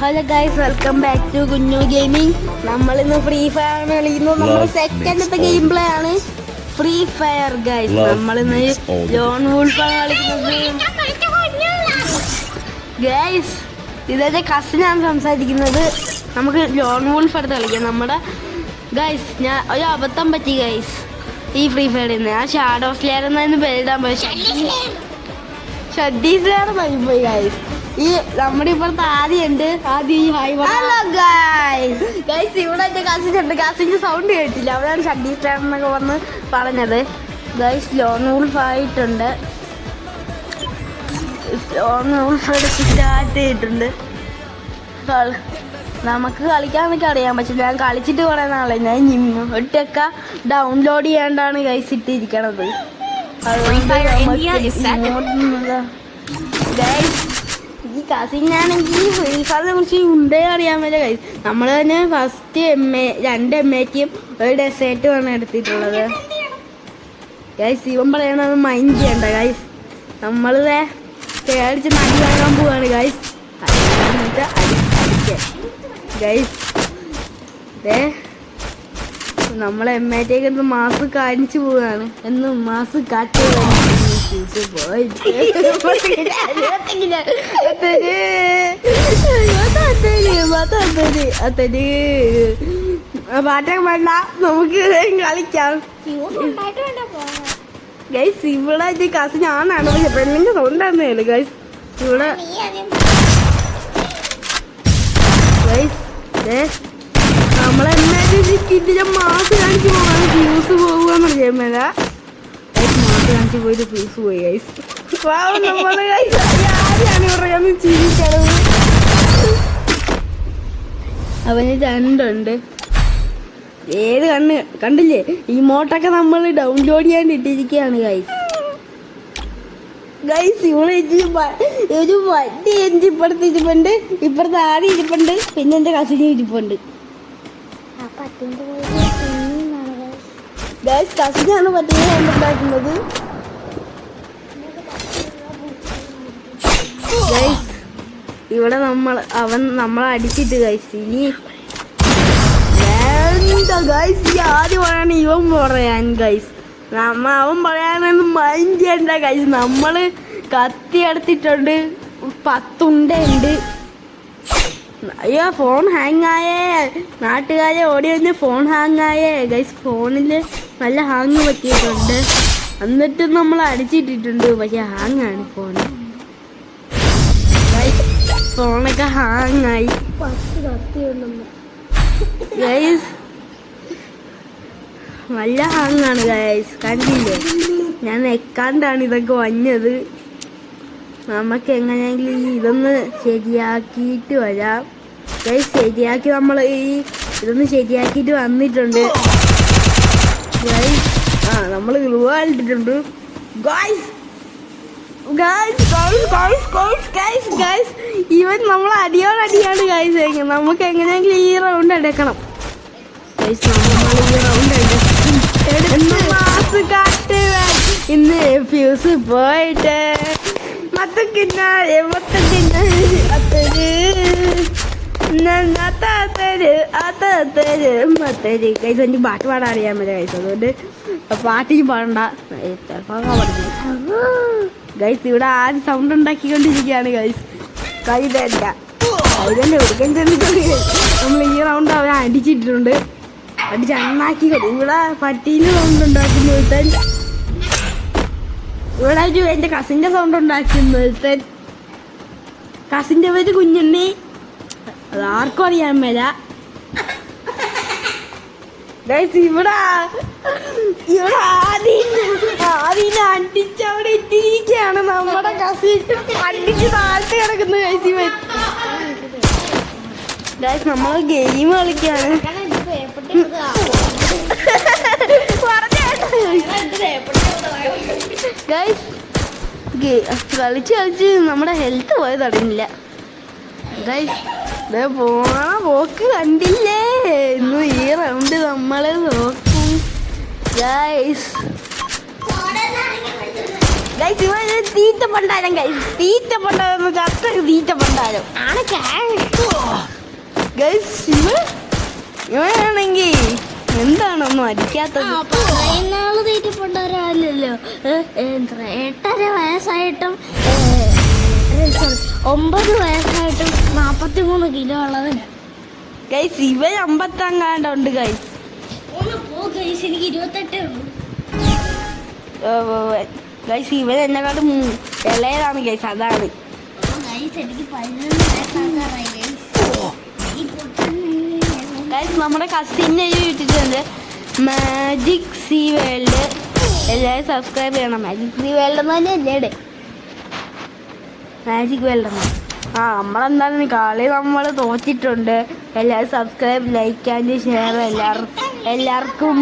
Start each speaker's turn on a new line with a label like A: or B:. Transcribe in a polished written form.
A: Hello guys, welcome back to Kunju gaming. നമ്മളിന്ന് Free Fire ആണ് കളിക്കുന്നത്. നമ്മുടെ സെക്കൻഡത്തെ ഗെയിം പ്ലേ ആണ് ഫ്രീ ഫയർ ഗൈസ്. നമ്മളിന്ന് ലോൺ വൂൾഫാണ് കളിക്കുന്നത് ഗൈസ്. ഇതെന്റെ കസിനാണ് സംസാരിക്കുന്നത്. നമുക്ക് ലോൺ വൂൾഫ് എടുത്ത് കളിക്കാം. നമ്മുടെ ഗൈസ് ഞാൻ ഒരു അബദ്ധം പറ്റി ഗൈസ്. ഈ ഫ്രീ ഫയറിൽ നിന്ന് ആ ഷാഡോ സ്ലെയർ എന്നതിന് പേരിടാൻ പോയി ഷഡ്ഡീസിലാണ് പോയി ഗൈസ്. ഈ നമ്മുടെ ഇപ്പോഴത്തെ ആദ്യമുണ്ട്. ആദ്യം ഹലോ ഗൈസ്. ഗൈസ് ഇവിടെ എൻ്റെ കസിൻ ഉണ്ട്. കസിൻ്റെ സൗണ്ട് കേട്ടില്ല, അവരാണ് ഷഡ്ഡീസ് എന്നൊക്കെ വന്ന് പറഞ്ഞത് ഗൈസ്. ലോൺ വൂൾഫ് ആയിട്ടുണ്ട്. ലോൺ വൂൾഫ് എടുത്ത് സ്റ്റാർട്ട് ചെയ്തിട്ടുണ്ട്. നമുക്ക് കളിക്കാന്നൊക്കെ അറിയാൻ പറ്റും. ഞാൻ കളിച്ചിട്ട് കുറേ നാളായി. ഞാൻ ഒറ്റയൊക്കെ ഡൗൺലോഡ് ചെയ്യാണ്ടാണ് ഗൈസ് ഇട്ടിരിക്കണത്. അതുകൊണ്ട് ഗൈസ് ഈ കസിനാണെങ്കിൽ ഫ്രീ ഫയറിനെ കുറിച്ച് ഉണ്ടേ അറിയാൻ പറ്റില്ല ഗൈസ്. നമ്മൾ തന്നെ ഫസ്റ്റ് 2 MATയും ഒരു ഡെസേർട്ടുമാണ് എടുത്തിട്ടുള്ളത് ഗൈസ്. ഇവൻ പറയണത് മൈൻഡ് ചെയ്യണ്ട ഗൈസ്. നമ്മൾ പേടിച്ച് നടി വാങ്ങാൻ പോവാണ് ഗൈസ്. ഗൈസ് നമ്മൾ MATയൊക്കെ എടുത്ത് മാസ് കാണിച്ചു പോവുകയാണ്. എന്നും മാസ് കാറ്റ് പാട്ടൊക്കെ വേണ്ട, നമുക്ക് കളിക്കാം ഗൈസ്. ഇവിടെ ഇത് കസിൻ ആണാണ്, പക്ഷെ പെണ്ണിന്റെ സൗണ്ടായിരുന്നേ ഗൈസ്. ഇവിടെ നമ്മളെ ഇതിന്റെ മാസ് കാണിച്ച് പോകാൻ ഫ്യൂസ് പോകുകയെന്ന് അറിയാൻ മേല. മാസ് കാണിച്ച് പോയിട്ട് ഫ്യൂസ് പോയി ഗൈസ്. നമ്മള് ആരെയാണ് പറയാന്ന് ചിരിക്കണത്. അവന് 2 ഉണ്ട്. ഏത് കണ്ടില്ലേ? ഈ മോട്ടൊക്കെ നമ്മൾ ഡൗൺലോഡ് ചെയ്യാൻ ഇട്ടിരിക്കുകയാണ് ഗൈസ്. ഗൈസ് ഇവിടെ ഒരു വണ്ടി എൻ്റെ ഇപ്പുറത്ത് ഇരിപ്പുണ്ട്, ഇപ്പുറത്ത് ആദ്യം ഇരിപ്പുണ്ട്, പിന്നെ എൻ്റെ കസിനും ഇരിപ്പുണ്ട് ഗൈസ്. കസിനാണ് പട്ടിയെ ഉണ്ടാക്കുന്നത് ഗൈസ്. ഇവിടെ അവൻ നമ്മളെ അടിച്ചിട്ട് ഗൈസ്. ഇനി ഗൈസ് ഈ ആദ്യം പറയാണ് ഇവൻ പറയാൻ ഗൈസ്. അവൻ പറയാനൊന്നും മൈൻഡ് ചെയ്യണ്ട ഗൈസ്. നമ്മള് കത്തി എടുത്തിട്ടുണ്ട്, 10 ഉണ്ടുണ്ട്. അയ്യോ ഫോൺ ഹാങ് ആയേ, നാട്ടുകാരെ ഓടി വന്ന് ഫോൺ ഹാങ് ആയേ ഗൈസ്. ഫോണിൽ നല്ല ഹാങ് പറ്റിയിട്ടുണ്ട്. എന്നിട്ട് നമ്മൾ അടിച്ചിട്ടിട്ടുണ്ട്, പക്ഷെ ഹാങ് ആണ് ഫോൺ. ഫോണൊക്കെ ഹാങ് ആയി ഗൈസ്. നല്ല ഹാങ്ങാണ് ഗൈസ്, കണ്ടില്ലേ? ഞാൻ നെക്കാണ്ടാണ് ഇതൊക്കെ വന്നത്. നമുക്ക് എങ്ങനെയെങ്കിലും ഇതൊന്ന് ശരിയാക്കിയിട്ട് വരാം ഗൈസ്. ശരിയാക്കി നമ്മൾ ഇതൊന്ന് ശരിയാക്കിയിട്ട് വന്നിട്ടുണ്ട് ഗൈസ്. നമ്മൾ ഗ്ലൂ ഇട്ടിട്ടുണ്ട് ഗൈസ്. ഇവൻ നമ്മൾ അടിയാണ് ഗൈസ്. നമുക്ക് എങ്ങനെയെങ്കിലും ഈ റൗണ്ട് എടുക്കണം ഗൈസ്. നമ്മൾ ഈ റൗണ്ട് ഇന്ന് ഫ്യൂസ് പോയിട്ട് എനിക്ക് പാട്ട് പാടാൻ അറിയാൻ പറ്റില്ല ഗൈസ്. അതുകൊണ്ട് പാട്ടിന് പാടണ്ട ഗൈസ്. ഇവിടെ ആദ്യം സൗണ്ട് ഉണ്ടാക്കിക്കൊണ്ടിരിക്കുകയാണ് ഗൈസ്. കൈതല്ല കൊടുക്കാൻ ചെന്നിട്ടുണ്ട്. നമ്മൾ ഈ റൗണ്ട് അവരെ അടിച്ചിട്ടുണ്ട്, അടിച്ച് അണ്ണാക്കി. ഇവിടെ പട്ടീൻ്റെ സൗണ്ട് ഉണ്ടാക്കുന്ന ഒരുത്തൻ, ഇവിടെ എൻ്റെ കസിൻ്റെ സൗണ്ട് ഉണ്ടാക്കുന്ന ഒരുത്തൻ. കസിൻ്റെ പേര് കുഞ്ഞുണ്ണി, അത് ആർക്കും അറിയാൻ മേല ഗൈസ്. ഇവിടെ ആദ്യം അടിച്ചവിടെ ഇട്ടിരിക്കുകയാണ് നമ്മുടെ കസിൻ. അടിച്ച് താഴ്ത്തി കിടക്കുന്നു ഗൈസ്. ഇവൻ ഗൈസ് നമ്മൾ ഗെയിം കളിക്കുകയാണ് ഗൈസ്. കളിച്ച് നമ്മുടെ ഹെൽത്ത് പോയത് അറിയില്ല ഗൈസ്. പോക്ക് കണ്ടില്ലേ? ഇന്ന് ഈ റൗണ്ട് നമ്മള് നോക്കും ഗൈസ്. ഗൈസ് ഇവ തീറ്റ പണ്ടാരം ഗൈസ്. തീറ്റ പണ്ടാരം ചത്ത തീറ്റ പണ്ടാരം ആണ്. ഗൈസ് ഇവനാണെങ്കിൽ എന്താണൊന്നും അടിക്കാത്തത്.
B: നാള് തീറ്റപ്പെട്ടവരല്ലോ. 8.5 വയസ്സായിട്ടും 9 വയസ്സായിട്ടും 43 കിലോ ഉള്ളതിന്.
A: ഗൈസ് ഇവൻ 50 ഗൈസ്.
B: എനിക്ക് 28 ഉള്ളൂ.
A: ഗൈസ് ഇവൻ എന്നെക്കാട്ടും ഇളയതാണ് ഗൈസ്. അതാണ്
B: എനിക്ക് 11 വയസ്സാകാറായി
A: ഗൈസ്. നമ്മുടെ കസിനെ ഇട്ടിട്ടുണ്ട് മാജിക് സീ വേൾഡ്. എല്ലാവരും സബ്സ്ക്രൈബ് ചെയ്യണം. മാജിക് സീ വേൾഡ് എന്ന് തന്നെ അല്ലേ? മാജിക് വേൾഡ് എന്ന്. നമ്മളെന്താണ് കളി നമ്മൾ തോറ്റിട്ടുണ്ട്. എല്ലാവരും സബ്സ്ക്രൈബ്, ലൈക്ക് ആൻഡ് ഷെയർ എല്ലാവർക്കും